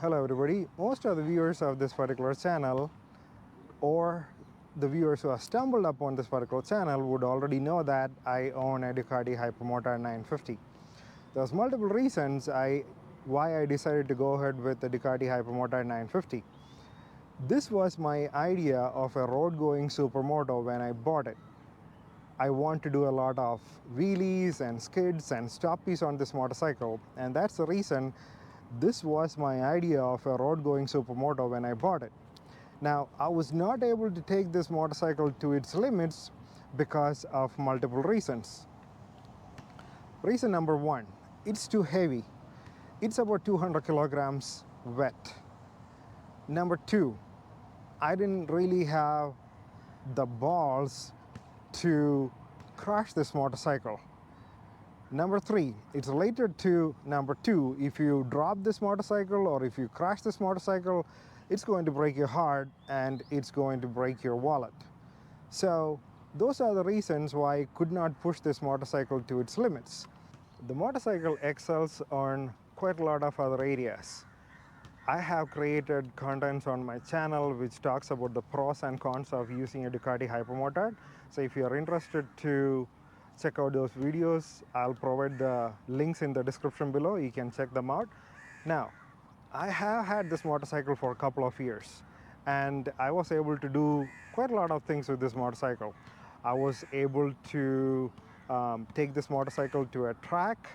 Hello everybody. Most of the viewers of this particular channel or the viewers who have stumbled upon this particular channel would already know that I own a Ducati Hypermotard 950. There's multiple reasons why I decided to go ahead with the Ducati Hypermotard 950. This was my idea of a road-going supermoto when I bought it. I want to do a lot of wheelies and skids and stoppies on this motorcycle, and that's the reason this was my idea of a road-going supermoto when I bought it. Now, I was not able to take this motorcycle to its limits because of multiple reasons. Reason number one, it's too heavy. It's about 200 kilograms wet. Number two, I didn't really have the balls to crash this motorcycle. Number three, it's related to number two. If you drop this motorcycle or if you crash this motorcycle, it's going to break your heart and it's going to break your wallet. So those are the reasons why I could not push this motorcycle to its limits. The motorcycle excels on quite a lot of other areas. I have created contents on my channel which talks about the pros and cons of using a Ducati Hypermotard. So if you are interested to check out those videos, I'll provide the links in the description below. You can check them out. Now, I have had this motorcycle for a couple of years and I was able to do quite a lot of things with this motorcycle. I was able to take this motorcycle to a track.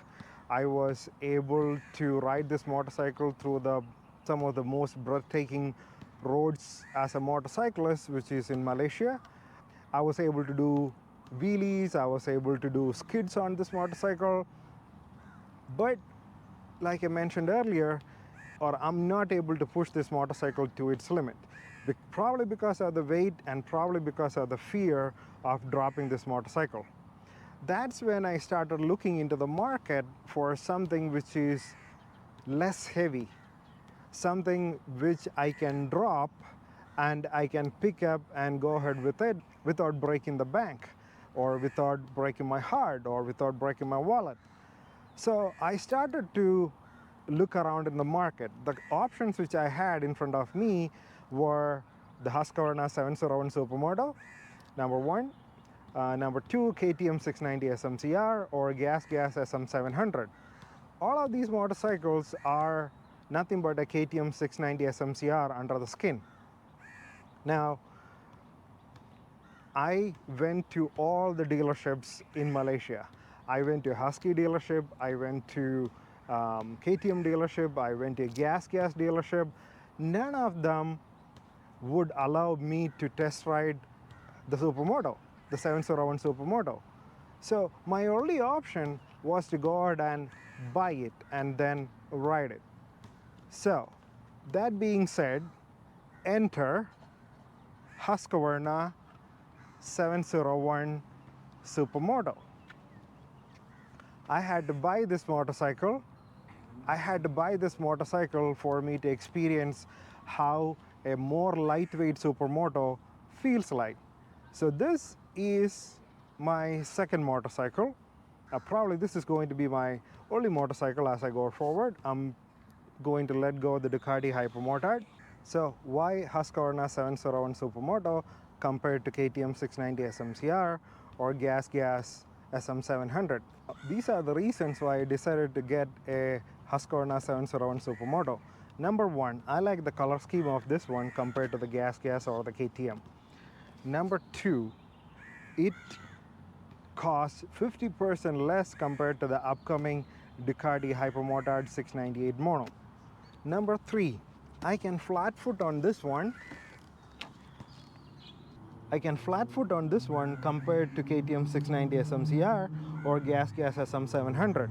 I was able to ride this motorcycle through some of the most breathtaking roads as a motorcyclist, which is in Malaysia. I was able to do wheelies, I was able to do skids on this motorcycle. But like I mentioned earlier, I'm not able to push this motorcycle to its limit. Probably because of the weight and probably because of the fear of dropping this motorcycle. That's when I started looking into the market for something which is less heavy, something which I can drop and I can pick up and go ahead with it without breaking the bank or without breaking my heart or without breaking my wallet. So I started to look around in the market. The options which I had in front of me were the Husqvarna 701 Supermoto, number one. Number two, KTM 690 SMCR or Gas SM700. All of these motorcycles are nothing but a KTM 690 SMCR under the skin. Now, I went to all the dealerships in Malaysia. I went to Husky dealership, I went to KTM dealership, I went to Gas dealership. None of them would allow me to test ride the Supermoto, the 701 Supermoto. So my only option was to go out and buy it and then ride it. So that being said, enter Husqvarna 701 Supermoto. I had to buy this motorcycle. I had to buy this motorcycle for me to experience how a more lightweight supermoto feels like. So this is my second motorcycle. Probably this is going to be my only motorcycle as I go forward. I'm going to let go of the Ducati Hypermotard. So why Husqvarna 701 Supermoto compared to KTM 690 SMCR or Gas SM700? These are the reasons why I decided to get a Husqvarna 701 Supermoto. Number one, I like the color scheme of this one compared to the Gas or the KTM. Number two, it costs 50% less compared to the upcoming Ducati Hypermotard 698 Mono. Number three, I can flat foot on this one. I can flat foot on this one compared to KTM 690 SMCR or Gas SM700.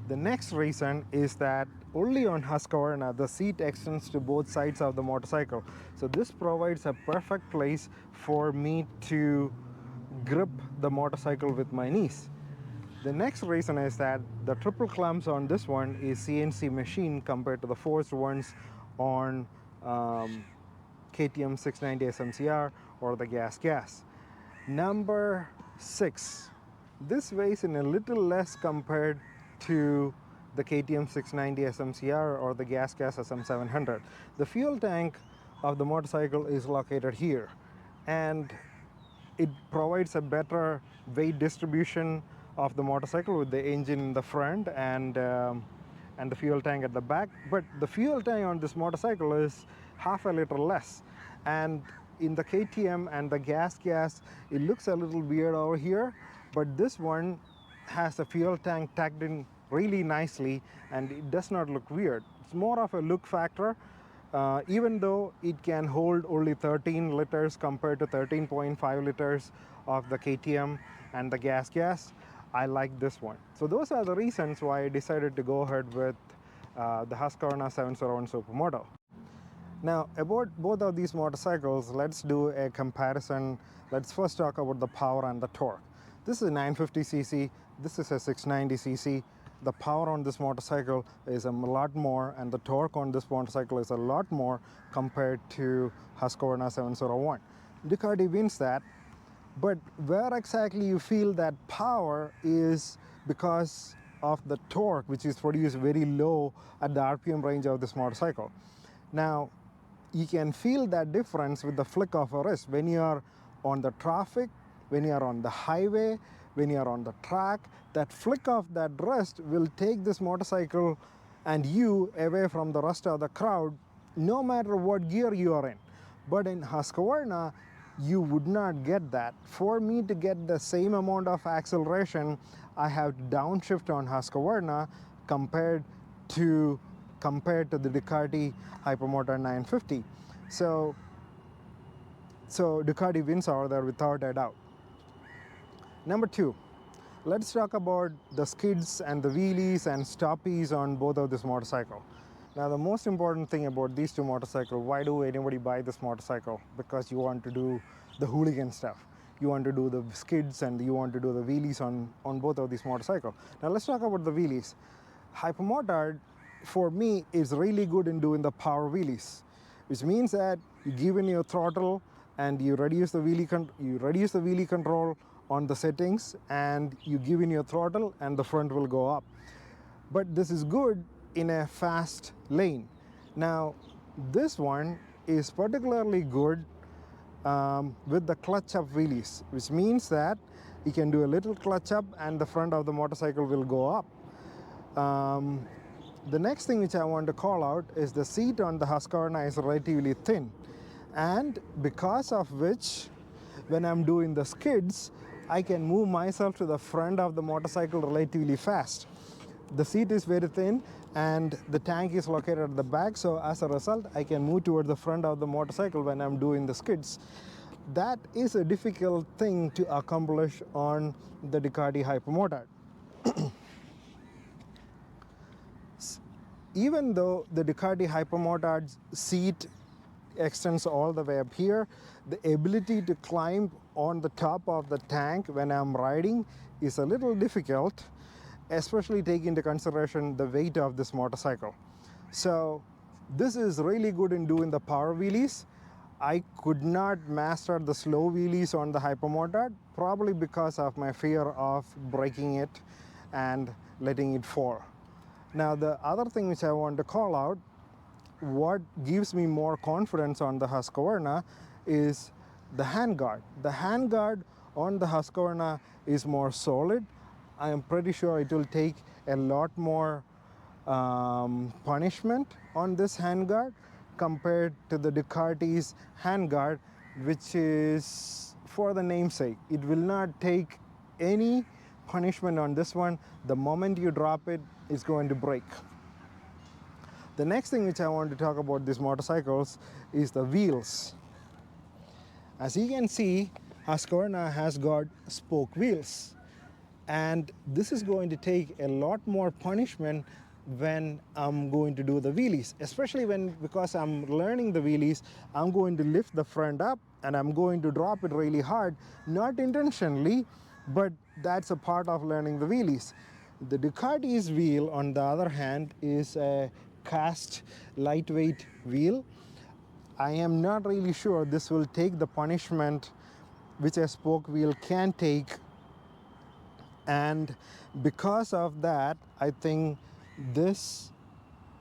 The next reason is that only on Husqvarna the seat extends to both sides of the motorcycle. So this provides a perfect place for me to grip the motorcycle with my knees. The next reason is that the triple clamps on this one is CNC machine compared to the forged ones on KTM 690 SMCR or the Gas. Number 6, this weighs in a little less compared to the KTM 690 SMCR or the Gas SM700. The fuel tank of the motorcycle is located here, and it provides a better weight distribution of the motorcycle with the engine in the front and the fuel tank at the back. But the fuel tank on this motorcycle is half a liter less, and in the KTM and the gas it looks a little weird over here, but this one has a fuel tank tacked in really nicely and it does not look weird. It's more of a look factor. Even though it can hold only 13 liters compared to 13.5 liters of the KTM and the gas, I like this one. So those are the reasons why I decided to go ahead with the Husqvarna 701 Supermoto. Now, about both of these motorcycles, let's do a comparison. Let's first talk about the power and the torque. This is a 950cc, this is a 690cc. The power on this motorcycle is a lot more, and the torque on this motorcycle is a lot more compared to Husqvarna 701. Ducati wins that, but where exactly you feel that power is because of the torque, which is produced very low at the RPM range of this motorcycle. Now, you can feel that difference with the flick of a wrist when you are on the traffic, when you are on the highway, when you are on the track. That flick of that wrist will take this motorcycle and you away from the rest of the crowd, no matter what gear you are in. But in Husqvarna, you would not get that. For me to get the same amount of acceleration, I have to downshift on Husqvarna compared to the Ducati Hypermotard 950. So Ducati wins over there without a doubt. Number two, let's talk about the skids and the wheelies and stoppies on both of this motorcycle. Now, the most important thing about these two motorcycles, why do anybody buy this motorcycle? Because you want to do the hooligan stuff. You want to do the skids and you want to do the wheelies on both of these motorcycles. Now, let's talk about the wheelies. Hypermotard, for me, is really good in doing the power wheelies, which means that you give in your throttle and you reduce the wheelie control on the settings, and you give in your throttle and the front will go up. But this is good in a fast lane. Now, this one is particularly good with the clutch up wheelies, which means that you can do a little clutch up and the front of the motorcycle will go up. The next thing which I want to call out is the seat on the Husqvarna is relatively thin, and because of which, when I'm doing the skids, I can move myself to the front of the motorcycle relatively fast. The seat is very thin and the tank is located at the back, so as a result, I can move toward the front of the motorcycle when I'm doing the skids. That is a difficult thing to accomplish on the Ducati Hypermotard. Even though the Ducati Hypermotard's seat extends all the way up here, the ability to climb on the top of the tank when I'm riding is a little difficult, especially taking into consideration the weight of this motorcycle. So this is really good in doing the power wheelies. I could not master the slow wheelies on the Hypermotard, probably because of my fear of breaking it and letting it fall. Now, the other thing which I want to call out, what gives me more confidence on the Husqvarna is the handguard. The handguard on the Husqvarna is more solid. I am pretty sure it will take a lot more punishment on this handguard compared to the Ducati's handguard, which is for the namesake. It will not take any punishment on this one. The moment you drop it, it's going to break. The next thing which I want to talk about these motorcycles is the wheels. As you can see, Husqvarna has got spoke wheels, and this is going to take a lot more punishment when I'm going to do the wheelies, especially because I'm learning the wheelies, I'm going to lift the front up and I'm going to drop it really hard, not intentionally, but that's a part of learning the wheelies. The Ducati's wheel, on the other hand, is a cast lightweight wheel. I am not really sure this will take the punishment which a spoke wheel can take, and because of that, I think this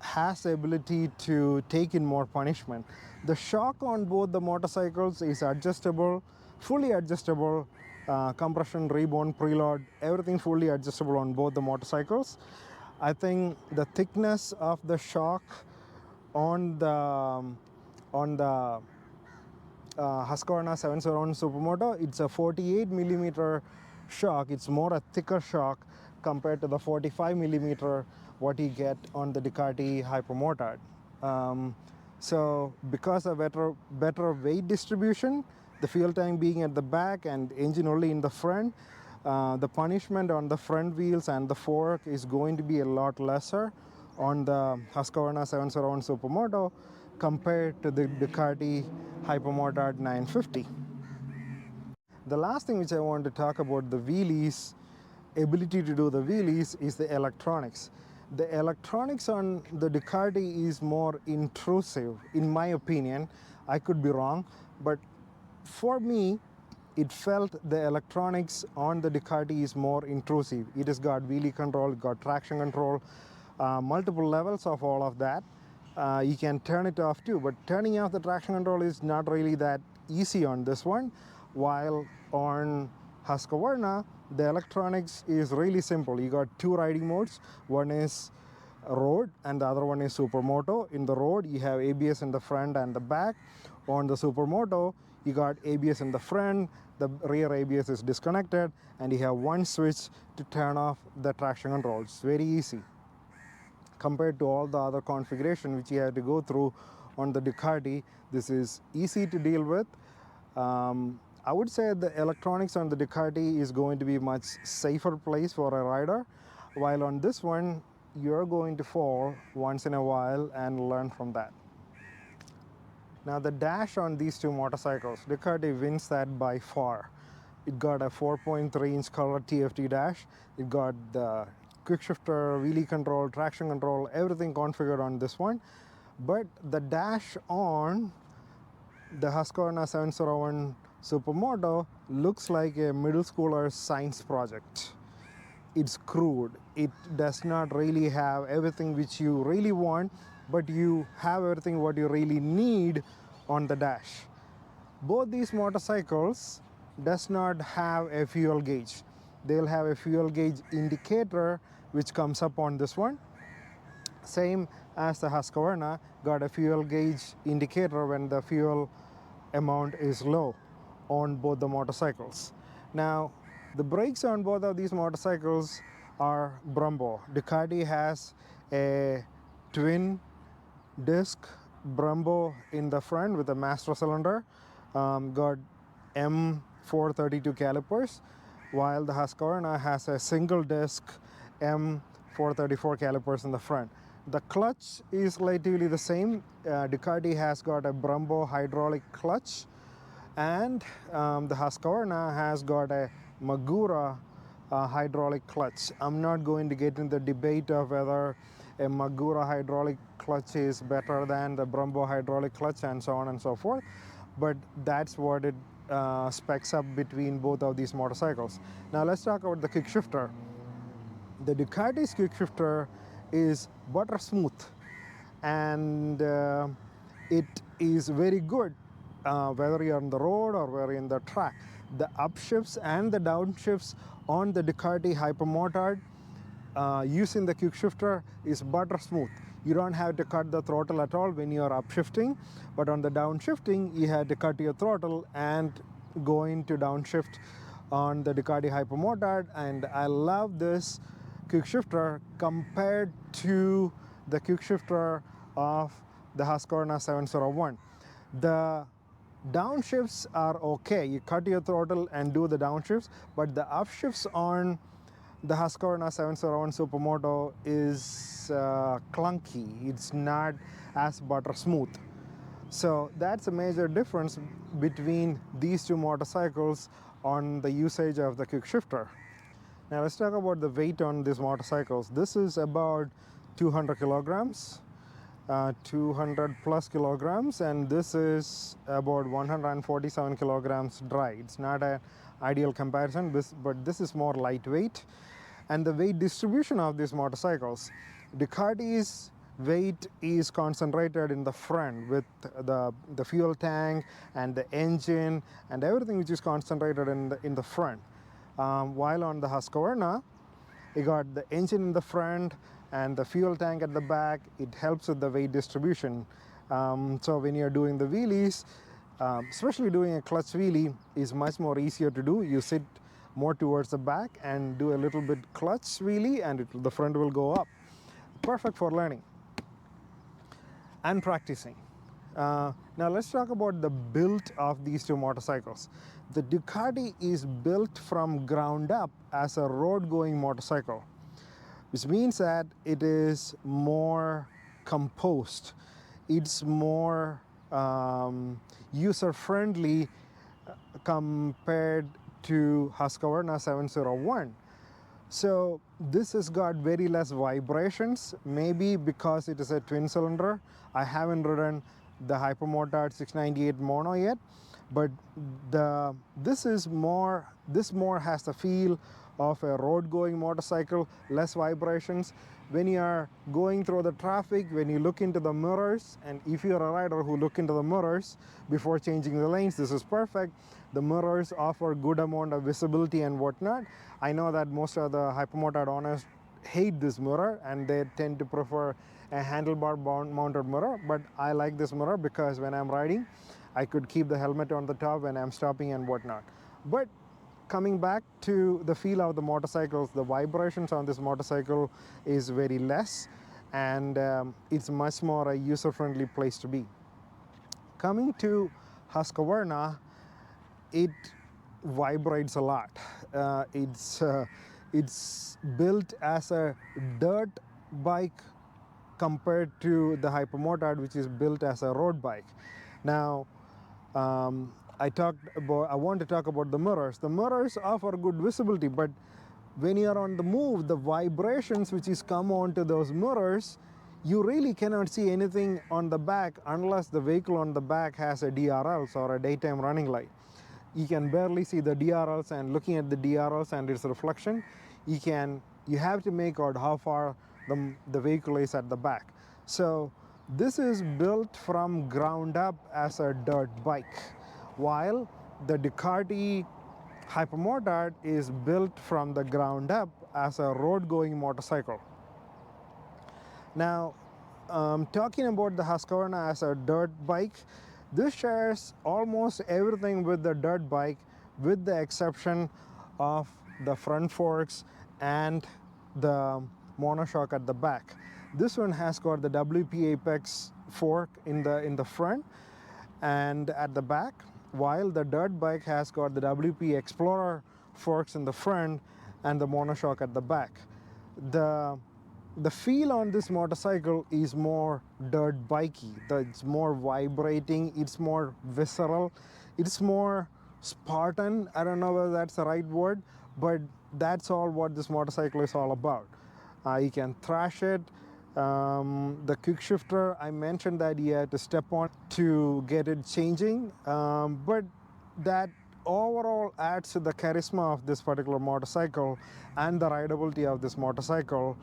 has the ability to take in more punishment. The shock on both the motorcycles is adjustable, fully adjustable, compression, rebound, preload, everything fully adjustable on both the motorcycles. I think the thickness of the shock on the Husqvarna 701 Supermoto, it's a 48 millimeter shock. It's more a thicker shock compared to the 45 millimeter what you get on the Ducati Hypermotard. So because of better weight distribution, the fuel tank being at the back and engine only in the front, the punishment on the front wheels and the fork is going to be a lot lesser on the Husqvarna 701 Supermoto compared to the Ducati Hypermotard 950. The last thing which I want to talk about the wheelies, ability to do the wheelies, is the electronics. The electronics on the Ducati is more intrusive, in my opinion. I could be wrong, but for me, it felt the electronics on the Ducati is more intrusive. It has got wheelie control, got traction control, multiple levels of all of that. You can turn it off too, but turning off the traction control is not really that easy on this one. While on Husqvarna, the electronics is really simple. You got two riding modes. One is road and the other one is Supermoto. In the road, you have ABS in the front and the back. On the Supermoto, you got ABS in the front, the rear ABS is disconnected, and you have one switch to turn off the traction control. It's very easy compared to all the other configuration which you have to go through on the Ducati. This is easy to deal with. I would say the electronics on the Ducati is going to be much safer place for a rider, while on this one you're going to fall once in a while and learn from that. Now the dash on these two motorcycles, Ducati wins that by far. It got a 4.3-inch color TFT dash. It got the quick shifter, wheelie control, traction control, everything configured on this one. But the dash on the Husqvarna 701 Supermoto looks like a middle schooler's science project. It's crude. It does not really have everything which you really want, but you have everything what you really need on the dash. Both these motorcycles does not have a fuel gauge. They'll have a fuel gauge indicator which comes up on this one. Same as the Husqvarna got a fuel gauge indicator when the fuel amount is low on both the motorcycles. Now, the brakes on both of these motorcycles are Brembo. Ducati has a twin disc Brembo in the front with a master cylinder, got M432 calipers, while the Husqvarna has a single disc M434 calipers in the front. The clutch is relatively the same. Ducati has got a Brembo hydraulic clutch, and the Husqvarna has got a Magura hydraulic clutch. I'm not going to get into the debate of whether a Magura hydraulic clutch is better than the Brembo hydraulic clutch and so on and so forth, but that's what it specs up between both of these motorcycles. Now let's talk about the quick shifter. The Ducati's quick shifter is butter smooth, and it is very good whether you're on the road or whether you're in the track. The upshifts and the downshifts on the Ducati Hypermotard using the quick shifter is butter smooth. You don't have to cut the throttle at all when you're upshifting, but on the downshifting you have to cut your throttle and go into downshift on the Ducati Hypermotard. And I love this quick shifter compared to the quick shifter of the Husqvarna 701. The downshifts are okay. You cut your throttle and do the downshifts, but the upshifts on the Husqvarna 701 Supermoto is clunky. It's not as butter smooth. So that's a major difference between these two motorcycles on the usage of the quick shifter. Now let's talk about the weight on these motorcycles. This is about 200 kilograms. 200 plus kilograms, and this is about 147 kilograms dry. It's not an ideal comparison, but this is more lightweight. And the weight distribution of these motorcycles, Ducati's weight is concentrated in the front with the fuel tank and the engine and everything which is concentrated in the front. While on the Husqvarna, you got the engine in the front and the fuel tank at the back. It helps with the weight distribution. So when you're doing the wheelies, especially doing a clutch wheelie is much more easier to do. You sit more towards the back and do a little bit clutch wheelie and the front will go up. Perfect for learning and practicing. Now let's talk about the build of these two motorcycles. The Ducati is built from ground up as a road-going motorcycle, which means that it is more composed. It's more user-friendly compared to Husqvarna 701. So this has got very less vibrations, maybe because it is a twin cylinder. I haven't ridden the Hypermotard 698 mono yet, but this more has the feel of a road going motorcycle, less vibrations. When you are going through the traffic, when you look into the mirrors, and if you're a rider who look into the mirrors before changing the lanes, this is perfect. The mirrors offer good amount of visibility and whatnot. I know that most of the Hypermotard owners hate this mirror and they tend to prefer a handlebar mounted mirror, but I like this mirror because when I'm riding, I could keep the helmet on the top when I'm stopping and whatnot. But coming back to the feel of the motorcycles, the vibrations on this motorcycle is very less, and it's much more a user-friendly place to be. Coming to Husqvarna, it vibrates a lot. It's built as a dirt bike compared to the Hypermotard, which is built as a road bike. Now, I want to talk about the mirrors. The mirrors offer good visibility, but when you are on the move, the vibrations which is come onto those mirrors, you really cannot see anything on the back unless the vehicle on the back has a DRLs or a daytime running light. You can barely see the DRLs, and looking at the DRLs and its reflection, you have to make out how far the vehicle is at the back. So this is built from ground up as a dirt bike, while the Ducati Hypermotard is built from the ground up as a road-going motorcycle. Now, talking about the Husqvarna as a dirt bike, this shares almost everything with the dirt bike, with the exception of the front forks and the monoshock at the back. This one has got the WP Apex fork in the front and at the back, while the dirt bike has got the WP Explorer forks in the front and the monoshock at the back. The feel on this motorcycle is more dirt bikey. It's more vibrating, it's more visceral, it's more Spartan. I don't know whether that's the right word, but that's all what this motorcycle is all about. You can thrash it. The quick shifter, I mentioned that you had to step on to get it changing, but that overall adds to the charisma of this particular motorcycle and the rideability of this motorcycle.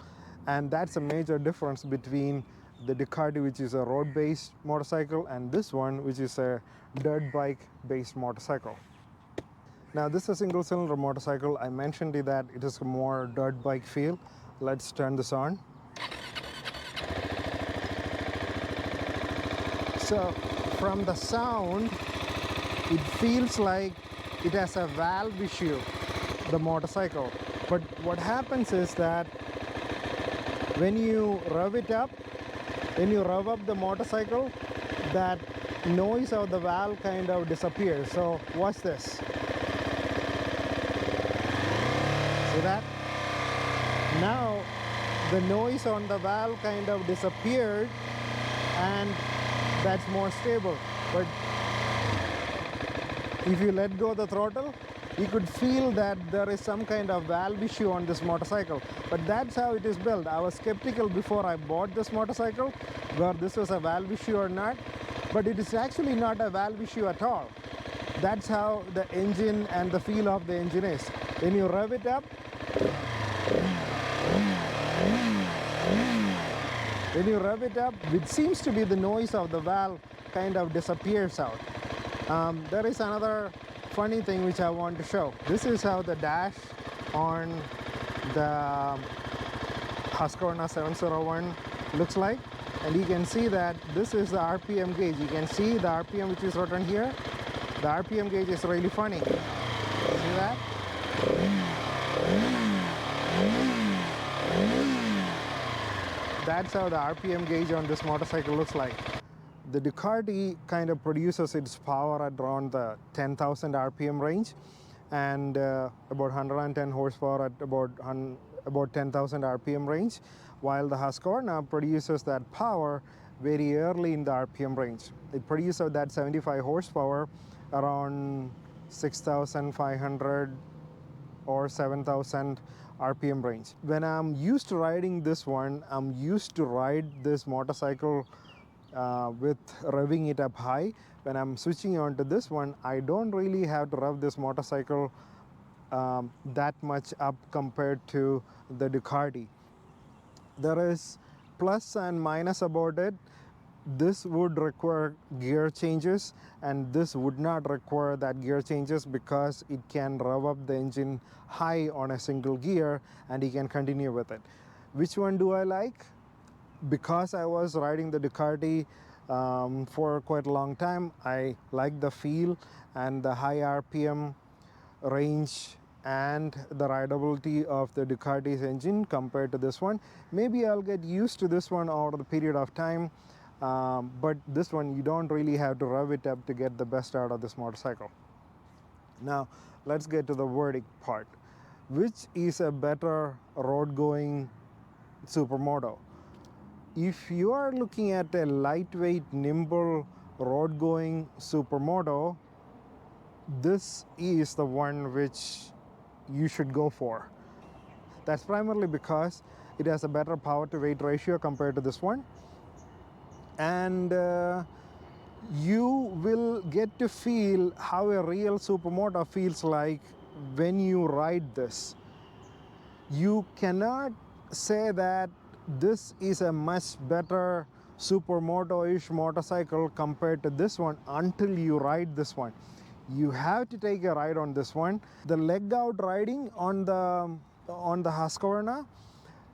And that's a major difference between the Ducati, which is a road-based motorcycle, and this one, which is a dirt bike-based motorcycle. Now, this is a single-cylinder motorcycle. I mentioned that it is a more dirt bike feel. Let's turn this on. So, from the sound, it feels like it has a valve issue, the motorcycle. But what happens is that when you rev it up, when you rev up the motorcycle, that noise of the valve kind of disappears. So watch this. See that? Now the noise on the valve kind of disappeared, and that's more stable. But if you let go of the throttle, you could feel that there is some kind of valve issue on this motorcycle. But that's how it is built. I was skeptical before I bought this motorcycle whether this was a valve issue or not, but it is actually not a valve issue at all. That's how the engine and the feel of the engine is. When you rev it up, When you rev it up, which seems to be the noise of the valve kind of disappears out. There is another funny thing which I want to show. This is how the dash on the Husqvarna 701 looks like, and you can see that this is the RPM gauge. You can see the RPM which is written here. The RPM gauge is really funny. See that? That's how the RPM gauge on this motorcycle looks like. The Ducati kind of produces its power at around the 10,000 RPM range, and about 110 horsepower at about 10,000 RPM range, while the Husqvarna produces that power very early in the RPM range. It produces that 75 horsepower around 6,500 or 7,000 RPM range. When I'm used to riding this one, I'm used to ride this motorcycle with revving it up high. When I'm switching on to this one, I don't really have to rev this motorcycle that much up compared to the Ducati. There is plus and minus about it. This would require gear changes, and this would not require that gear changes because it can rev up the engine high on a single gear and you can continue with it. Which one do I like? Because I was riding the Ducati for quite a long time, I like the feel and the high RPM range and the rideability of the Ducati's engine compared to this one. Maybe I'll get used to this one over the period of time, but this one you don't really have to rev it up to get the best out of this motorcycle. Now let's get to the verdict part. Which is a better road going Supermoto? If you are looking at a lightweight, nimble, road going Supermoto, this is the one which you should go for. That's primarily because it has a better power to weight ratio compared to this one, and you will get to feel how a real Supermoto feels like when you ride this. You cannot say that this is a much better Supermoto-ish motorcycle compared to this one until you ride this one. You have to take a ride on this one. The leg out riding on the Husqvarna,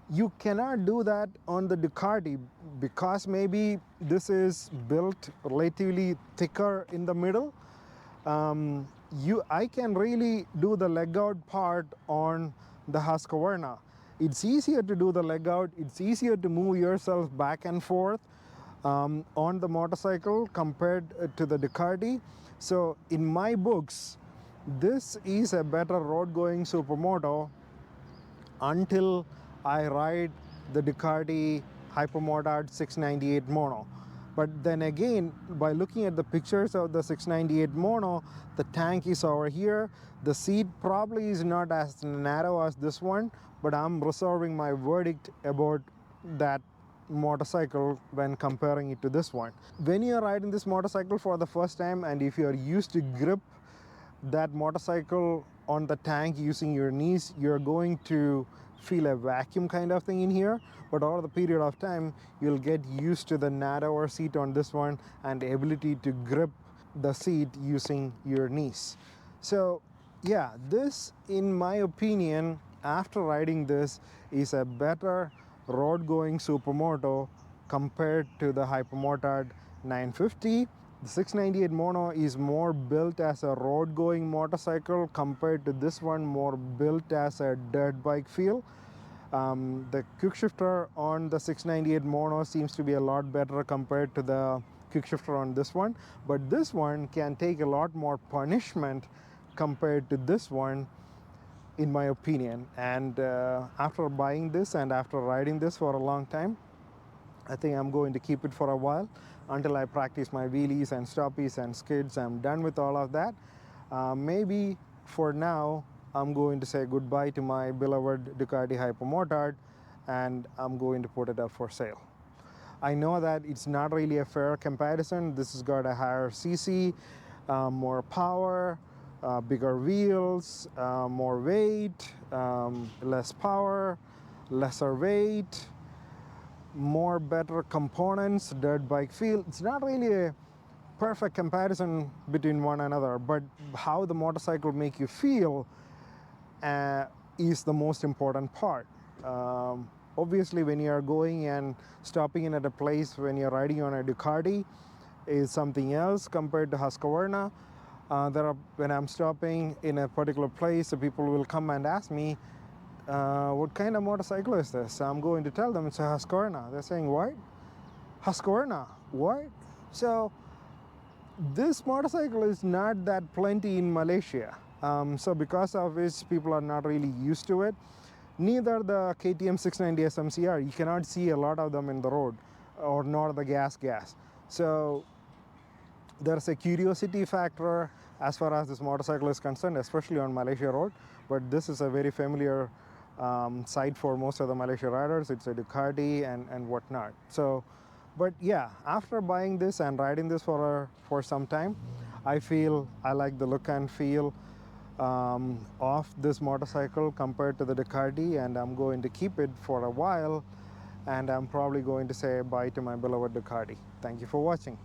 you cannot do that on the Ducati because maybe this is built relatively thicker in the middle. I can really do the leg out part on the Husqvarna. It's easier to do the leg out. It's easier to move yourself back and forth on the motorcycle compared to the Ducati. So in my books, this is a better road going Supermoto until I ride the Ducati Hypermotard 698 Mono. But then again, by looking at the pictures of the 698 Mono, the tank is over here. The seat probably is not as narrow as this one, but I'm reserving my verdict about that motorcycle when comparing it to this one. When you're riding this motorcycle for the first time, and if you're used to grip that motorcycle on the tank using your knees, you're going to feel a vacuum kind of thing in here, but over the period of time you'll get used to the narrower seat on this one and the ability to grip the seat using your knees. So yeah, this in my opinion, after riding this, is a better road going Supermoto compared to the Hypermotard 950. The 698 Mono is more built as a road going motorcycle compared to this one, more built as a dirt bike feel. The quick shifter on the 698 Mono seems to be a lot better compared to the quick shifter on this one, but this one can take a lot more punishment compared to this one, in my opinion. And after buying this and after riding this for a long time, I think I'm going to keep it for a while until I practice my wheelies and stoppies and skids. I'm done with all of that. Maybe for now, I'm going to say goodbye to my beloved Ducati Hypermotard, and I'm going to put it up for sale. I know that it's not really a fair comparison. This has got a higher CC, more power, bigger wheels, more weight, less power, lesser weight. more better components, dirt bike feel. It's not really a perfect comparison between one another, but how the motorcycle make you feel is the most important part. Obviously, when you are going and stopping in at a place when you're riding on a Ducati is something else compared to Husqvarna. When I'm stopping in a particular place, the people will come and ask me, what kind of motorcycle is this? I'm going to tell them it's a Husqvarna. They're saying, what? Husqvarna? What? So this motorcycle is not that plenty in Malaysia. So because of which people are not really used to it. Neither the KTM 690 SMCR. You cannot see a lot of them in the road, or nor the gas. So there's a curiosity factor as far as this motorcycle is concerned, especially on Malaysia road. But this is a very familiar sight for most of the Malaysia riders. It's a Ducati and whatnot. So, but yeah, after buying this and riding this for some time, I feel I like the look and feel of this motorcycle compared to the Ducati, and I'm going to keep it for a while, and I'm probably going to say bye to my beloved Ducati. Thank you for watching.